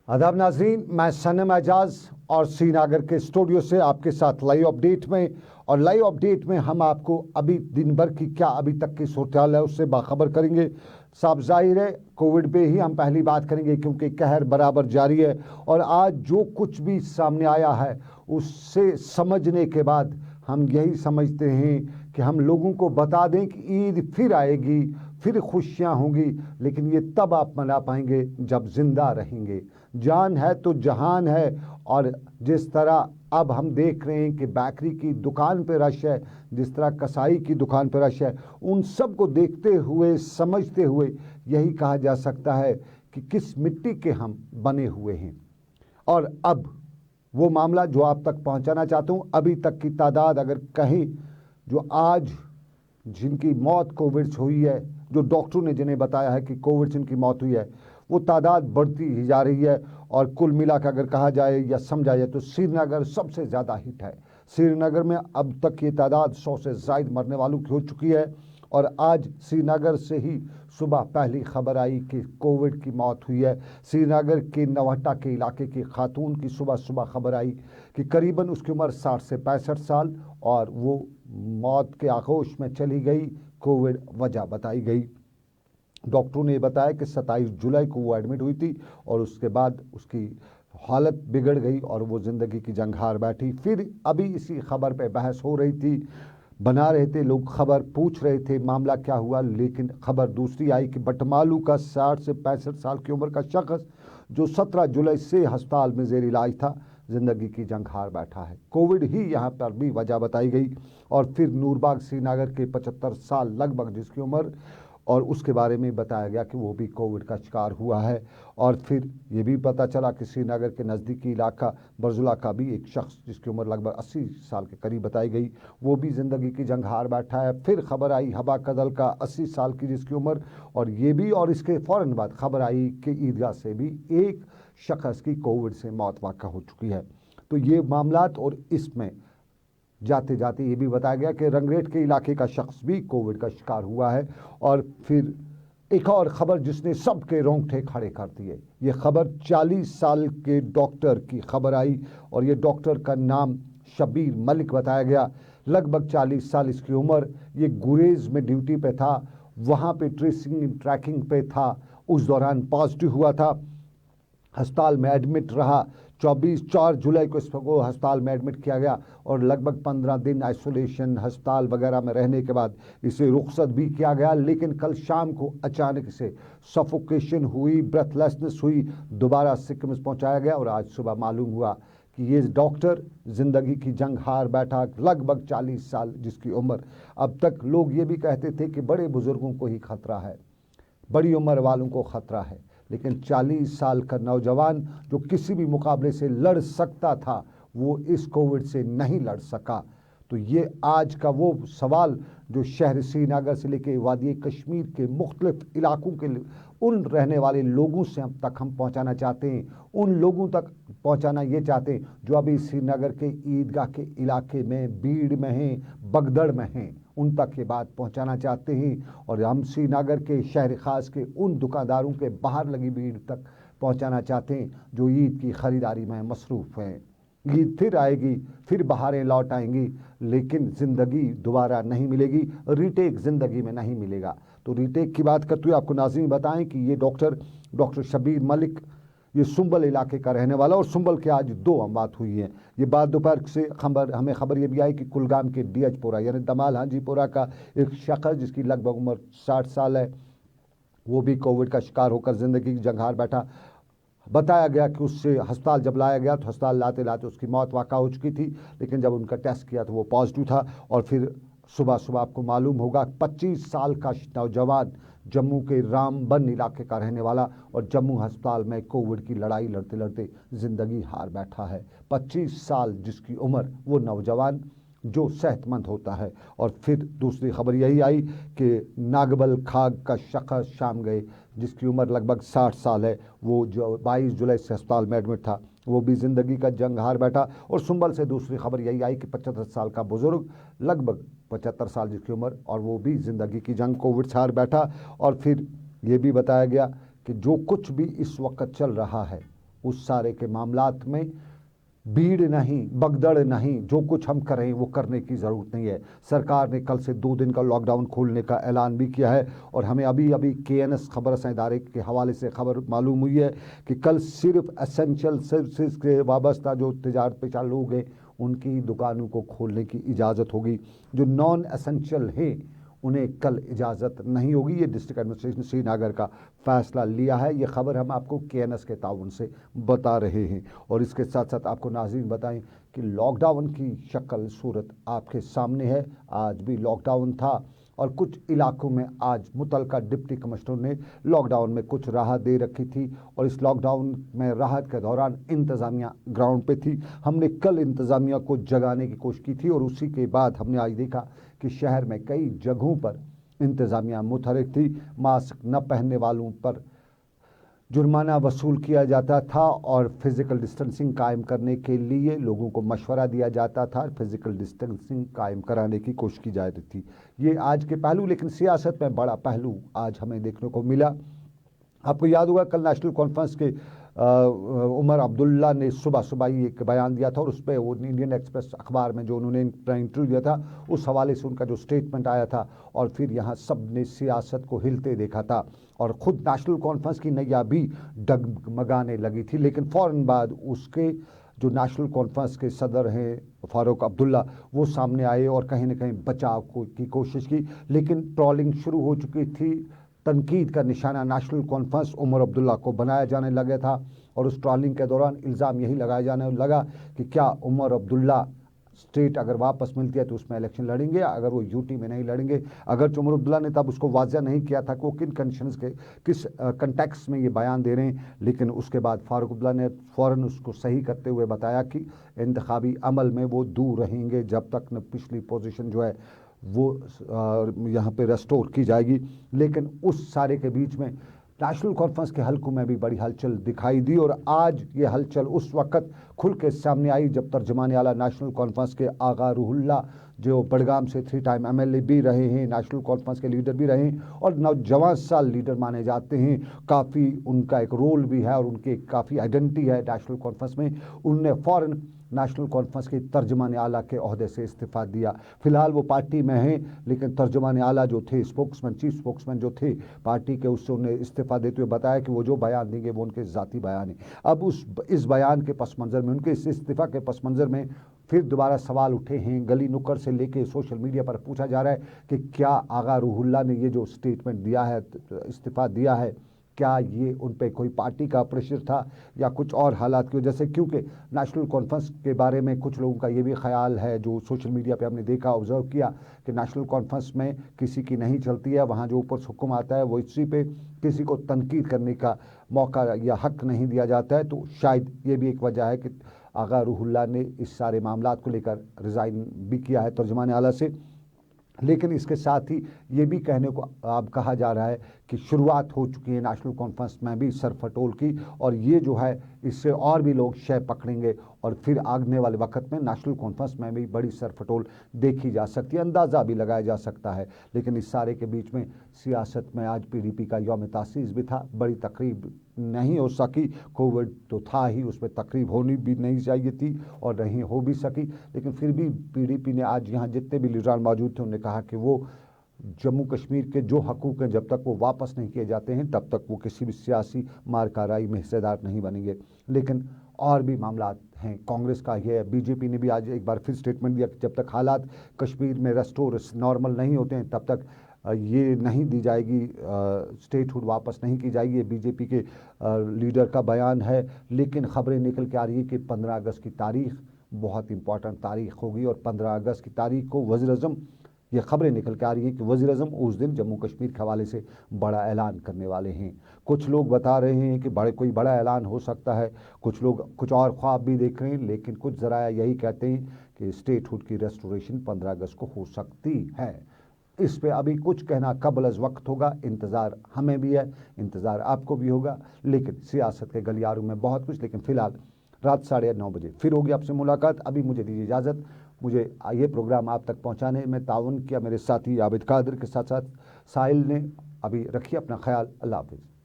आदाब नाजरीन, मैं सनम एजाज और श्रीनगर के स्टूडियो से आपके साथ लाइव अपडेट में। और लाइव अपडेट में हम आपको अभी दिन भर की क्या अभी तक की सूरत है उससे बाखबर करेंगे। साफ जाहिर है कोविड पे ही हम पहली बात करेंगे क्योंकि कहर बराबर जारी है। और आज जो कुछ भी सामने आया है उससे समझने के बाद हम यही समझते हैं कि हम लोगों को बता दें कि ईद फिर आएगी, फिर खुशियां होंगी, लेकिन ये तब आप मना पाएंगे जब जिंदा रहेंगे। जान है तो जहान है। और जिस तरह अब हम देख रहे हैं कि बेकरी की दुकान पे रश है, जिस तरह कसाई की दुकान पे रश है, उन सब को देखते हुए समझते हुए यही कहा जा सकता है कि किस मिट्टी के हम बने हुए हैं। और अब वो मामला जो आप तक पहुंचाना चाहता हूं, अभी तक की तादाद अगर कहीं जो आज जिनकी मौत कोविड से हुई है, जो डॉक्टरों ने जिन्हें बताया है कि कोविड से इनकी मौत हुई है, वो तादाद बढ़ती ही जा रही है। और कुल मिलाकर अगर कहा जाए या समझा जाए तो श्रीनगर सबसे ज़्यादा हिट है। श्रीनगर में अब तक ये तादाद 100 से ज़ायद मरने वालों की हो चुकी है। और आज श्रीनगर से ही सुबह पहली खबर आई कि कोविड की मौत हुई है। श्रीनगर के नवहट्टा के इलाके की खातून की सुबह सुबह खबर आई कि करीबन उसकी उम्र 60 से 65 साल और वो मौत के आगोश में चली गई। कोविड वजह बताई गई। डॉक्टरों ने बताया कि 27 जुलाई को वो एडमिट हुई थी और उसके बाद उसकी हालत बिगड़ गई और वो ज़िंदगी की जंग हार बैठी। फिर अभी इसी खबर पे बहस हो रही थी, बना रहे थे लोग, खबर पूछ रहे थे मामला क्या हुआ, लेकिन खबर दूसरी आई कि बटमालू का 60 से 65 साल की उम्र का शख्स जो 17 जुलाई से अस्पताल में जेर इलाज था, ज़िंदगी की जंग हार बैठा है। कोविड ही यहाँ पर भी वजह बताई गई। और फिर नूरबाग श्रीनगर के 75 साल लगभग जिसकी उम्र, और उसके बारे में बताया गया कि वो भी कोविड का शिकार हुआ है। और फिर ये भी पता चला कि श्रीनगर के नज़दीकी इलाका बरजुला का भी एक शख्स जिसकी उम्र लगभग 80 साल के करीब बताई गई, वो भी ज़िंदगी की जंग हार बैठा है। फिर खबर आई हबा कदल का 80 साल की जिसकी उम्र, और ये भी, और इसके फ़ौरन बाद खबर आई कि ईदगाह से भी एक शख्स की कोविड से मौत वाक़ा हो चुकी है। तो ये मामलात, और इसमें जाते जाते ये भी बताया गया कि रंगरेट के इलाके का शख्स भी कोविड का शिकार हुआ है। और फिर एक और खबर जिसने सबके रोंगटे खड़े कर दिए, ये खबर 40 साल के डॉक्टर की खबर आई और ये डॉक्टर का नाम शबीर मलिक बताया गया। लगभग 40 साल इसकी उम्र, ये गुरेज में ड्यूटी पे था, वहाँ पे ट्रेसिंग ट्रैकिंग पे था, उस दौरान पॉजिटिव हुआ था, अस्पताल में एडमिट रहा। 4 जुलाई को इसको अस्पताल में एडमिट किया गया और लगभग 15 दिन आइसोलेशन अस्पताल वगैरह में रहने के बाद इसे रुखसत भी किया गया। लेकिन कल शाम को अचानक से सफोकेशन हुई, ब्रेथलेसनेस हुई, दोबारा सिक्किम पहुंचाया गया और आज सुबह मालूम हुआ कि ये डॉक्टर ज़िंदगी की जंग हार बैठा, लगभग 40 साल जिसकी उम्र। अब तक लोग ये भी कहते थे कि बड़े बुजुर्गों को ही खतरा है, बड़ी उम्र वालों को खतरा है, लेकिन 40 साल का नौजवान जो किसी भी मुकाबले से लड़ सकता था, वो इस कोविड से नहीं लड़ सका। तो ये आज का वो सवाल जो शहर श्रीनगर से लेकर वादी कश्मीर के मुख्तलिफ इलाकों के उन रहने वाले लोगों से हम पहुंचाना चाहते हैं, उन लोगों तक पहुंचाना ये चाहते हैं जो अभी श्रीनगर के ईदगाह के इलाके में, भीड़ में हैं, बगदड़ में हैं, उन तक ये बात पहुंचाना चाहते हैं। और हम श्रीनगर के शहर ख़ास के उन दुकानदारों के बाहर लगी भीड़ तक पहुंचाना चाहते हैं जो ईद की ख़रीदारी में मसरूफ़ हैं। ईद फिर आएगी, फिर बहारें लौट आएंगी, लेकिन ज़िंदगी दोबारा नहीं मिलेगी, रीटेक ज़िंदगी में नहीं मिलेगा। तो रीटेक की बात करते हुए आपको नाज़रीन बताएं कि ये डॉक्टर शबीर मलिक ये सुंबल इलाके का रहने वाला, और सुंबल के आज 2 अमवात हुई हैं। ये बात दोपहर से हमें खबर ये भी आई कि कुलगाम के डीएचपुरा यानी दमाल हाजीपुरा का एक शख्स जिसकी लगभग उम्र 60 साल है, वो भी कोविड का शिकार होकर ज़िंदगी की जंग हार बैठा। बताया गया कि उससे अस्पताल जब लाया गया तो अस्पताल लाते लाते उसकी मौत वाक़ा हो चुकी थी, लेकिन जब उनका टेस्ट किया तो वो पॉजिटिव था। और फिर सुबह सुबह आपको मालूम होगा 25 साल का नौजवान जम्मू के रामबन इलाके का रहने वाला और जम्मू अस्पताल में कोविड की लड़ाई लड़ते लड़ते ज़िंदगी हार बैठा है। 25 साल जिसकी उम्र, वो नौजवान जो सेहतमंद होता है। और फिर दूसरी खबर यही आई कि नागबल खाग का शख्स शाम गए जिसकी उम्र लगभग 60 साल है, वो जो 22 जुलाई से अस्पताल में एडमिट था, वो भी ज़िंदगी का जंग हार बैठा। और सुंबल से दूसरी खबर यही आई कि 75 साल का बुज़ुर्ग, लगभग 75 साल जिसकी उम्र, और वो भी ज़िंदगी की जंग कोविड से हार बैठा। और फिर ये भी बताया गया कि जो कुछ भी इस वक्त चल रहा है उस सारे के मामलात में भीड़ नहीं, भगदड़ नहीं, जो कुछ हम करें वो करने की ज़रूरत नहीं है। सरकार ने कल से 2 दिन का लॉकडाउन खोलने का ऐलान भी किया है और हमें अभी अभी KNS खबर इदारे के हवाले से खबर मालूम हुई है कि कल सिर्फ एसेंशियल सर्विसेज के वाबस्ता जो तिजारत पेशा लोग हैं उनकी दुकानों को खोलने की इजाज़त होगी। जो नॉन एसेंशियल हैं उन्हें कल इजाज़त नहीं होगी। ये डिस्ट्रिक्ट एडमिनिस्ट्रेशन श्रीनगर का फ़ैसला लिया है। ये ख़बर हम आपको KNS के ताउन से बता रहे हैं। और इसके साथ साथ आपको नाज़रीन बताएं कि लॉकडाउन की शक्ल सूरत आपके सामने है। आज भी लॉकडाउन था और कुछ इलाकों में आज मुतलका डिप्टी कमिश्नर ने लॉकडाउन में कुछ राहत दे रखी थी और इस लॉकडाउन में राहत के दौरान इंतज़ामिया ग्राउंड पे थी। हमने कल इंतज़ामिया को जगाने की कोशिश की थी और उसी के बाद हमने आज देखा कि शहर में कई जगहों पर इंतज़ामिया मुतहरिक थी। मास्क न पहनने वालों पर जुर्माना वसूल किया जाता था और फिज़िकल डिस्टेंसिंग कायम करने के लिए लोगों को मशवरा दिया जाता था। फिज़िकल डिस्टेंसिंग कायम कराने की कोशिश की जा रही थी। ये आज के पहलू, लेकिन सियासत में बड़ा पहलू आज हमें देखने को मिला। आपको याद होगा कल नेशनल कॉन्फ्रेंस के उमर अब्दुल्ला ने सुबह ही एक बयान दिया था और उस पर वो इंडियन एक्सप्रेस अखबार में जो उन्होंने इंटरव्यू दिया था उस हवाले से उनका जो स्टेटमेंट आया था और फिर यहाँ सब ने सियासत को हिलते देखा था और ख़ुद नेशनल कॉन्फ्रेंस की नैया भी डगमगाने लगी थी। लेकिन फ़ौरन बाद उसके जो नेशनल कॉन्फ्रेंस के सदर हैं फारूक अब्दुल्ला वो सामने आए और कहीं ना कहीं बचाव की कोशिश की, लेकिन ट्रॉलिंग शुरू हो चुकी थी। तनकीद का निशाना नेशनल कॉन्फ्रेंस उमर अब्दुल्ला को बनाया जाने लगा था और उस ट्रॉलिंग के दौरान इल्ज़ाम यही लगाया जाने लगा कि क्या उमर अब्दुल्ला स्टेट अगर वापस मिलती है तो उसमें इलेक्शन लड़ेंगे, अगर वो यूटी में नहीं लड़ेंगे। अगर उमर अब्दुल्ला ने तब उसको वाज़ह नहीं किया था कि वो किन कंडीशंस के किस कंटेक्स्ट में ये बयान दे रहे हैं, लेकिन उसके बाद फारूक अब्दुल्ला ने फ़ौरन उसको सही करते हुए बताया कि इंतखाबी अमल में वो दूर रहेंगे जब तक न पिछली पोजीशन जो है वो यहाँ पे रेस्टोर की जाएगी। लेकिन उस सारे के बीच में नेशनल कॉन्फ्रेंस के हलकों में भी बड़ी हलचल दिखाई दी और आज ये हलचल उस वक्त खुल के सामने आई जब तर्जमान आला नेशनल कॉन्फ्रेंस के आगा रूहुल्ला जो बड़गाम से 3 टाइम MLA भी रहे हैं, नेशनल कॉन्फ्रेंस के लीडर भी रहे हैं और नौजवान साल लीडर माने जाते हैं। काफ़ी उनका एक रोल भी है और उनकी काफ़ी आइडेंटिटी है नेशनल कॉन्फ्रेंस में। उनने फ़ौरन नेशनल कॉन्फ्रेंस के तर्जमान आला के ओहदे से इस्तीफ़ा दिया। फ़िलहाल वो पार्टी में हैं, लेकिन तर्जमान आला जो थे चीफ स्पोक्समैन जो थे पार्टी के, उससे उन्हें इस्तीफ़ा देते हुए बताया कि वो जो बयान देंगे वो उनके ज़ाती बयान है। अब इस बयान के पस मंज़र में, उनके इस इस्तीफ़ा के पस मंज़र में फिर दोबारा सवाल उठे हैं। गली नुक्कड़ से लेके सोशल मीडिया पर पूछा जा रहा है कि क्या आगा रूहुल्ला ने ये जो स्टेटमेंट दिया है, इस्तीफ़ा दिया है, क्या ये उन पे कोई पार्टी का प्रेशर था या कुछ और हालात की वजह से। क्योंकि नेशनल कॉन्फ्रेंस के बारे में कुछ लोगों का ये भी ख्याल है, जो सोशल मीडिया पे हमने देखा, ऑब्जर्व किया कि नेशनल कॉन्फ्रेंस में किसी की नहीं चलती है। वहाँ जो ऊपर से हुक्म आता है वो इसी पे किसी को तनकीद करने का मौका या हक नहीं दिया जाता है। तो शायद ये भी एक वजह है कि आगा रूहुल्ला ने इस सारे मामलात को लेकर रिज़ाइन भी किया है तर्जमान आला से। लेकिन इसके साथ ही ये भी कहने को अब कहा जा रहा है कि शुरुआत हो चुकी है नेशनल कॉन्फ्रेंस में भी सरफटोल की और ये जो है इससे और भी लोग शय पकड़ेंगे और फिर आगने वाले वक्त में नेशनल कॉन्फ्रेंस में भी बड़ी सरफटोल देखी जा सकती है, अंदाज़ा भी लगाया जा सकता है। लेकिन इस सारे के बीच में सियासत में आज PDP का यौम तासीस भी था। बड़ी तकरीब नहीं हो सकी, कोविड तो था ही, उसमें तकरीब होनी भी नहीं चाहिए थी और नहीं हो भी सकी। लेकिन फिर भी PDP ने आज यहाँ जितने भी लीडरान मौजूद थे उन्होंने कहा कि वो जम्मू कश्मीर के जो हकूक़ हैं जब तक वो वापस नहीं किए जाते हैं तब तक वो किसी भी सियासी मार कार्रवाई में हिस्सेदार नहीं बनेंगे। लेकिन और भी मामला हैं। कांग्रेस का ये BJP ने भी आज एक बार फिर स्टेटमेंट दिया कि जब तक हालात कश्मीर में रेस्टोर नॉर्मल नहीं होते हैं तब तक ये नहीं दी जाएगी, स्टेटहुड वापस नहीं की जाएगी। ये BJP के लीडर का बयान है। लेकिन ख़बरें निकल के आ रही है कि 15 अगस्त की तारीख़ बहुत इंपॉर्टेंट तारीख़ होगी और 15 अगस्त की तारीख़ को वज़ीर-ए-आज़म, ये ख़बरें निकल के आ रही है कि वज़ीर-ए-आज़म उस दिन जम्मू कश्मीर के हवाले से बड़ा ऐलान करने वाले हैं। कुछ लोग बता रहे हैं कि कोई बड़ा ऐलान हो सकता है, कुछ लोग कुछ और ख्वाब भी देख रहे हैं, लेकिन कुछ ज़राया यही कहते हैं कि स्टेटहुड की रेस्टोरेशन 15 अगस्त को हो सकती है। इस पे अभी कुछ कहना कबल अज़ वक्त होगा। इंतज़ार हमें भी है, इंतज़ार आपको भी होगा। लेकिन सियासत के गलियारों में बहुत कुछ। लेकिन फ़िलहाल रात 9:30 बजे फिर होगी आपसे मुलाकात। अभी मुझे दीजिए इजाज़त। मुझे ये प्रोग्राम आप तक पहुंचाने में ताउन किया मेरे साथी आबिद कादिर के साथ साथ साहिल ने। अभी रखिए अपना ख्याल। अल्लाह हाफ़िज़।